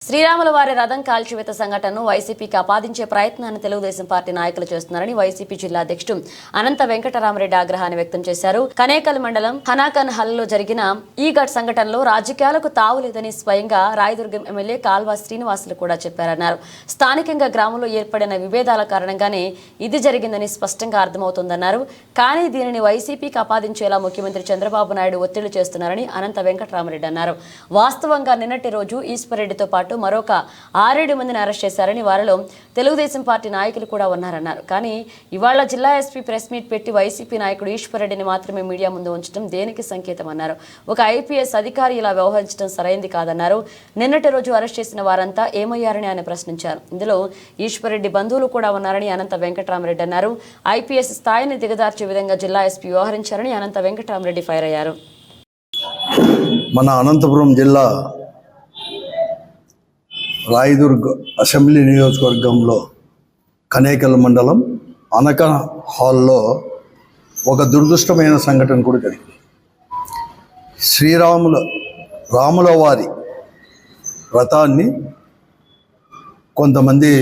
శ్రీరాముల వారి రథం కాల్చివేత సంఘటనను వైసీపీకి ఆపాదించే ప్రయత్నాన్ని తెలుగుదేశం పార్టీ నాయకులు చేస్తున్నారని వైసీపీ జిల్లా అధ్యక్షుడు అనంత వెంకటరామరెడ్డి ఆగ్రహాన్ని వ్యక్తం చేశారు. కనేకల్ మండలం హనాకన్ హల్లో జరిగిన ఈ ఘట్ సంఘటనలో రాజకీయాలకు తావులేదని స్వయంగా రాయదుర్గం ఎమ్మెల్యే కాల్వ శ్రీనివాసులు కూడా చెప్పారన్నారు. స్థానికంగా గ్రామంలో ఏర్పడిన విభేదాల కారణంగానే ఇది జరిగిందని స్పష్టంగా అర్థమవుతోందన్నారు. కానీ దీనిని వైసీపీకి ఆపాదించేలా ముఖ్యమంత్రి చంద్రబాబు నాయుడు ఒత్తిడి చేస్తున్నారని అనంత వెంకటరామరెడ్డి అన్నారు. వాస్తవంగా నిన్నటి రోజు ఈశ్వరరెడ్డితో పాటు మరొక 6-7 మందిని అరెస్ట్ చేశారని, వారిలో తెలుగుదేశం పార్టీ నాయకులు కూడా ఉన్నారన్నారు. కానీ ఇవాళ జిల్లా ఎస్పీ ప్రెస్ మీట్ పెట్టి వైసీపీ నాయకుడు ఈశ్వరరెడ్డిని మాత్రమే మీడియా ముందు ఉంచడం దేనికి సంకేతం అన్నారు. ఒక ఐపీఎస్ అధికారి ఇలా వ్యవహరించడం సరైంది కాదన్నారు. నిన్నటి రోజు అరెస్ట్ చేసిన వారంతా ఏమయ్యారని ఆయన ప్రశ్నించారు. ఇందులో ఈశ్వరరెడ్డి బంధువులు కూడా ఉన్నారని అనంత వెంకటరామరెడ్డి అన్నారు. ఐపీఎస్ స్థాయిని దిగదార్చే విధంగా జిల్లా ఎస్పీ వ్యవహరించారని అనంత వెంకటరామరెడ్డి ఫైర్ అయ్యారు. మన అనంతపురం జిల్లా రాయదుర్గ అసెంబ్లీ నియోజకవర్గంలో కనేకల్ మండలం హనాకన్ హాల్లో ఒక దురదృష్టమైన సంఘటన కూడా జరిగింది. రాముల వారి రథాన్ని కొంతమంది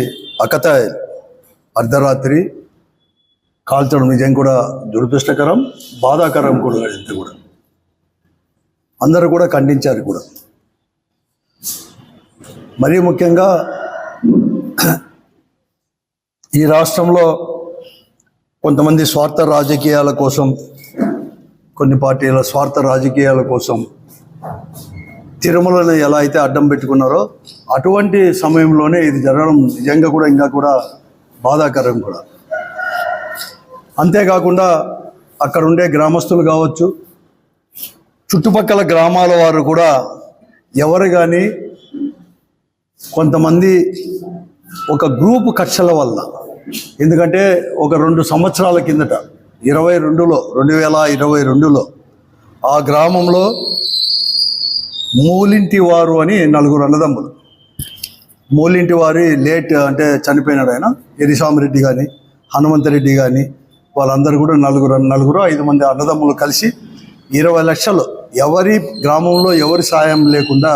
అకతాయిలు అర్ధరాత్రి కాల్చడం నిజం కూడా దురదృష్టకరం, బాధాకరం కూడా. ఇంత కూడా అందరూ కూడా ఖండించారు కూడా. మరీ ముఖ్యంగా ఈ రాష్ట్రంలో కొంతమంది స్వార్థ రాజకీయాల కోసం, కొన్ని పార్టీల స్వార్థ రాజకీయాల కోసం తిరుమలను ఎలా అయితే అడ్డం పెట్టుకున్నారో అటువంటి సమయంలోనే ఇది జరగడం నిజంగా కూడా ఇంకా కూడా బాధాకరం కూడా. అంతేకాకుండా అక్కడ ఉండే గ్రామస్తులు కావచ్చు, చుట్టుపక్కల గ్రామాల వారు కూడా ఎవరు కానీ కొంతమంది ఒక గ్రూపు కక్షల వల్ల, ఎందుకంటే ఒక 2 సంవత్సరాల కిందట 2022లో ఆ గ్రామంలో మూలింటి వారు అని 4 అన్నదమ్ములు, మూలింటి వారి లేట్ అంటే చనిపోయినాడు ఆయన, ఎరిసామిరెడ్డి కానీ హనుమంతరెడ్డి కానీ వాళ్ళందరూ కూడా 5 మంది అన్నదమ్ములు కలిసి 20 లక్షలు ఎవరి గ్రామంలో ఎవరి సాయం లేకుండా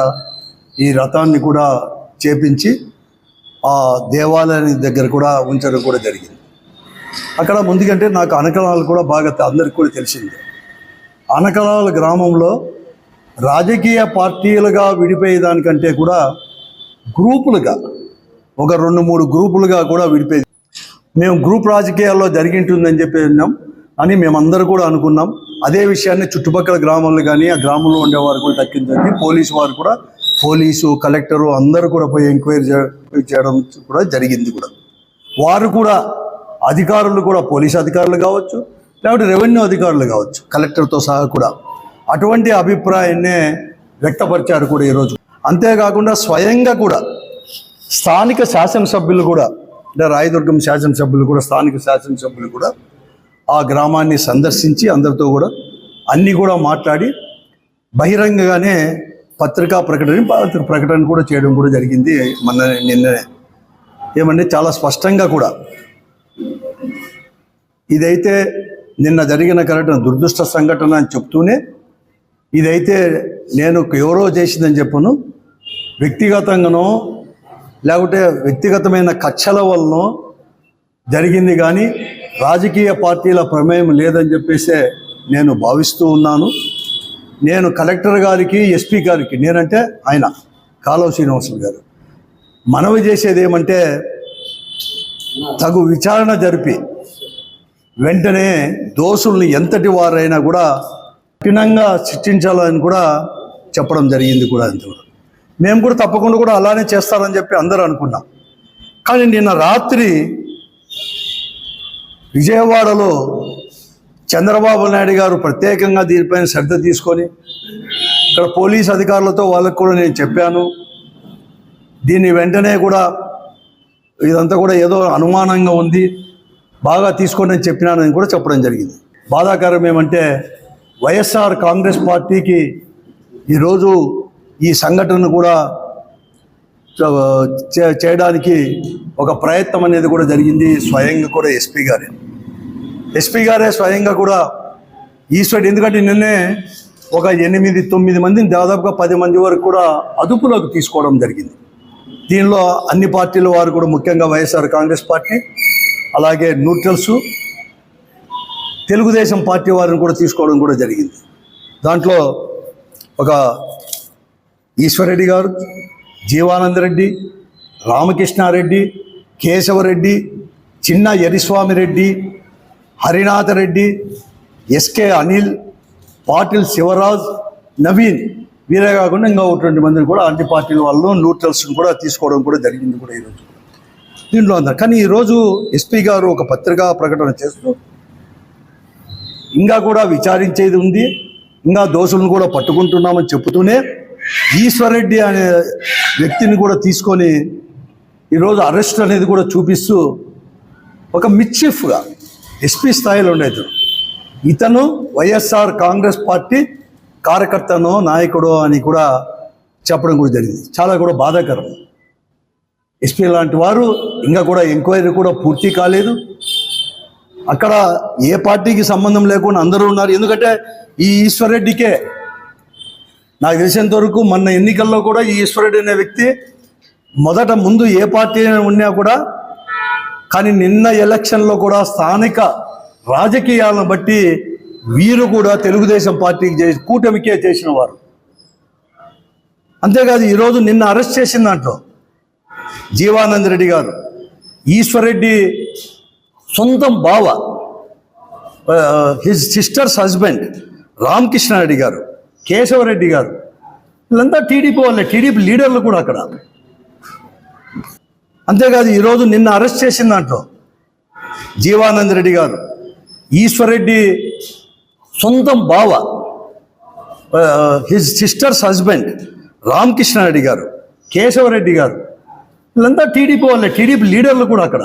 ఈ రథాన్ని కూడా చేపించి ఆ దేవాలయాన్ని దగ్గర కూడా ఉంచడం కూడా జరిగింది. అక్కడ ముందుకంటే నాకు అనకలాలు కూడా బాగా అందరికీ కూడా తెలిసింది. అనకలాల గ్రామంలో రాజకీయ పార్టీలుగా విడిపోయేదానికంటే కూడా గ్రూపులుగా ఒక 2-3 గ్రూపులుగా కూడా విడిపోయి మేము గ్రూప్ రాజకీయాల్లో జరిగింటుందని చెప్పి విన్నాం అని మేమందరూ కూడా అనుకున్నాం. అదే విషయాన్ని చుట్టుపక్కల గ్రామాల్లో కానీ ఆ గ్రామంలో ఉండేవారు కూడా దక్కించండి. పోలీసు వారు కూడా, పోలీసు కలెక్టరు అందరూ కూడా పోయి ఎంక్వైరీ చేయడం కూడా జరిగింది కూడా. వారు కూడా అధికారులు కూడా, పోలీసు అధికారులు కావచ్చు, లేకపోతే రెవెన్యూ అధికారులు కావచ్చు, కలెక్టర్తో సహా కూడా అటువంటి అభిప్రాయాన్నే వ్యక్తపరిచారు కూడా ఈరోజు. అంతేకాకుండా స్వయంగా కూడా స్థానిక శాసనసభ్యులు కూడా, అంటే రాయదుర్గం శాసనసభ్యులు కూడా, స్థానిక శాసనసభ్యులు కూడా ఆ గ్రామాన్ని సందర్శించి అందరితో కూడా అన్నీ కూడా మాట్లాడి బహిరంగంగానే పత్రికా ప్రకటన కూడా చేయడం కూడా జరిగింది నిన్ననే. ఏమంటే చాలా స్పష్టంగా కూడా ఇదైతే నిన్న జరిగిన దురదృష్ట సంఘటన అని చెప్తూనే, ఇదైతే నేను ఎవరో చేసిందని చెప్పను, వ్యక్తిగతంగానో లేకపోతే వ్యక్తిగతమైన కక్షల వలనో జరిగింది, కానీ రాజకీయ పార్టీల ప్రమేయం లేదని చెప్పేసే నేను భావిస్తూ ఉన్నాను. నేను కలెక్టర్ గారికి, ఎస్పీ గారికి, నేనంటే ఆయన కాలువ శ్రీనివాసులు గారు, మనవి చేసేది ఏమంటే తగు విచారణ జరిపి వెంటనే దోషుల్ని ఎంతటి వారైనా కూడా కఠినంగా శిక్షించాలని కూడా చెప్పడం జరిగింది కూడా. మేము కూడా తప్పకుండా కూడా అలానే చేస్తారని చెప్పి అందరూ అనుకున్నాం. కానీ నిన్న రాత్రి విజయవాడలో చంద్రబాబు నాయుడు గారు ప్రత్యేకంగా దీనిపైన శ్రద్ధ తీసుకొని ఇక్కడ పోలీస్ అధికారులతో వాళ్ళకు కూడా నేను చెప్పాను, దీన్ని వెంటనే కూడా ఇదంతా కూడా ఏదో అనుమానంగా ఉంది, బాగా తీసుకోండి అని చెప్పినానని కూడా చెప్పడం జరిగింది. బాధాకరం ఏమంటే వైఎస్ఆర్ కాంగ్రెస్ పార్టీకి ఈరోజు ఈ సంఘటనను కూడా చేయడానికి ఒక ప్రయత్నం అనేది కూడా జరిగింది. స్వయంగా కూడా ఎస్పీ గారే స్వయంగా కూడా ఈశ్వరుడు, ఎందుకంటే నిన్నే ఒక 8-9 మందిని దాదాపుగా 10 మంది వరకు కూడా అదుపులోకి తీసుకోవడం జరిగింది. దీనిలో అన్ని పార్టీల వారు కూడా, ముఖ్యంగా వైఎస్ఆర్ కాంగ్రెస్ పార్టీ, అలాగే న్యూట్రల్స్, తెలుగుదేశం పార్టీ వారిని కూడా తీసుకోవడం కూడా జరిగింది. దాంట్లో ఒక ఈశ్వరరెడ్డి గారు, జీవానందరెడ్డి, రామకృష్ణారెడ్డి, కేశవరెడ్డి, చిన్న ఎరిస్వామిరెడ్డి, హరినాథరెడ్డి, ఎస్కే అనిల్, పాటిల్ శివరాజ్, నవీన్, వీరే కాకుండా ఇంకా 20 మందిని కూడా అన్ని పార్టీల వాళ్ళు న్యూట్రల్స్ని కూడా తీసుకోవడం కూడా జరిగింది కూడా ఈరోజు దీంట్లో అందరు. కానీ ఈరోజు ఎస్పీ గారు ఒక పత్రికా ప్రకటన చేస్తూ ఇంకా కూడా విచారించేది ఉంది, ఇంకా దోషులను కూడా పట్టుకుంటున్నామని చెప్తూనే ఈశ్వరరెడ్డి అనే వ్యక్తిని కూడా తీసుకొని ఈరోజు అరెస్ట్ అనేది కూడా చూపిస్తూ ఒక మిస్చిఫ్గా ఎస్పీ స్థాయిలో ఉండేది ఇతను వైఎస్ఆర్ కాంగ్రెస్ పార్టీ కార్యకర్తనో నాయకుడో అని కూడా చెప్పడం కూడా జరిగింది. చాలా కూడా బాధాకరం. ఎస్పీ లాంటి వారు ఇంకా కూడా ఎంక్వైరీ కూడా పూర్తి కాలేదు. అక్కడ ఏ పార్టీకి సంబంధం లేకుండా అందరూ ఉన్నారు. ఎందుకంటే ఈ ఈశ్వరరెడ్డికే నాకు తెలిసినంత వరకు మొన్న ఎన్నికల్లో కూడా ఈ ఈశ్వరరెడ్డి అనే వ్యక్తి మొదట ముందు ఏ పార్టీ ఉన్నా కూడా, కానీ నిన్న ఎలక్షన్లో కూడా స్థానిక రాజకీయాలను బట్టి వీరు కూడా తెలుగుదేశం పార్టీకి కూటమికే చేసిన వారు. అంతేకాదు ఈరోజు నిన్న అరెస్ట్ చేసిన దాంట్లో జీవానందరెడ్డి గారు, ఈశ్వరరెడ్డి సొంతం బావ, హిజ్ సిస్టర్స్ హస్బెండ్ రామకృష్ణారెడ్డి గారు, కేశవరెడ్డి గారు, వీళ్ళంతా టీడీపీ వాళ్ళే, టీడీపీ లీడర్లు కూడా అక్కడ. అంతేకాదు ఈరోజు నిన్న అరెస్ట్ చేసిన దాంట్లో జీవానందరెడ్డి గారు, ఈశ్వరరెడ్డి సొంతం బావ, హిజ్ సిస్టర్స్ హస్బెండ్ రామకృష్ణారెడ్డి గారు, కేశవరెడ్డి గారు, వీళ్ళంతా టీడీపీ వాళ్ళే, టీడీపీ లీడర్లు కూడా అక్కడ.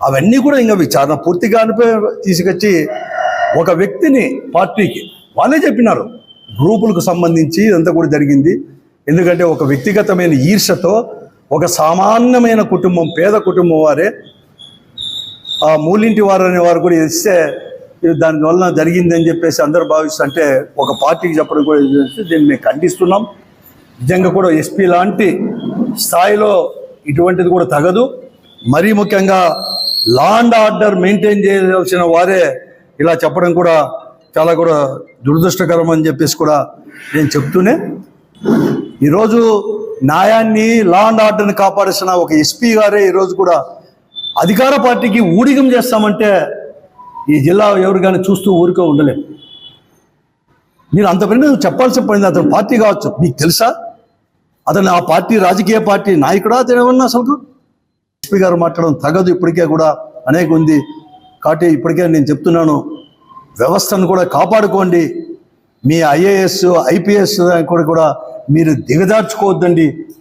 అవన్నీ కూడా ఇంకా విచారణ పూర్తిగా తీసుకొచ్చి ఒక వ్యక్తిని పార్టీకి వాళ్ళే చెప్పినారు. గ్రూపులకు సంబంధించి ఇదంతా కూడా జరిగింది. ఎందుకంటే ఒక వ్యక్తిగతమైన ఈర్షతో ఒక సామాన్యమైన కుటుంబం, పేద కుటుంబం వారే ఆ మూలింటి వారు అనేవారు కూడా ఇస్తే దానివల్ల జరిగిందని చెప్పేసి అందరూ భావిస్తుంటే ఒక పార్టీకి చెప్పడం కూడా దీన్ని మేము ఖండిస్తున్నాం. నిజంగా కూడా ఎస్పీ లాంటి స్థాయిలో ఇటువంటిది కూడా తగదు. మరీ ముఖ్యంగా లా అండ్ ఆర్డర్ మెయింటైన్ చేయాల్సిన వారే ఇలా చెప్పడం కూడా చాలా కూడా దురదృష్టకరం అని చెప్పేసి కూడా నేను చెప్తూనే, ఈరోజు న్యాయాన్ని, లా అండ్ ఆర్డర్ని కాపాడాల్సిన ఒక ఎస్పీ గారే ఈరోజు కూడా అధికార పార్టీకి ఊడిగం చేస్తామంటే ఈ జిల్లా ఎవరు కానీ చూస్తూ ఊరికే ఉండలేం. మీరు అంతకన్నా చెప్పాల్సి పడింది. అతను పార్టీ కావచ్చు, మీకు తెలుసా అతను ఆ పార్టీ రాజకీయ పార్టీ నాయకుడా అతనేమన్నా అసలు? ఎస్పీ గారు మాట్లాడడం తగదు. ఇప్పటికే కూడా అనేక ఉంది కాబట్టి ఇప్పటికే నేను చెప్తున్నాను, వ్యవస్థను కూడా కాపాడుకోండి. మీ ఐఏఎస్, ఐపీఎస్ కూడా మీరు దిగజార్చుకోవద్దండి.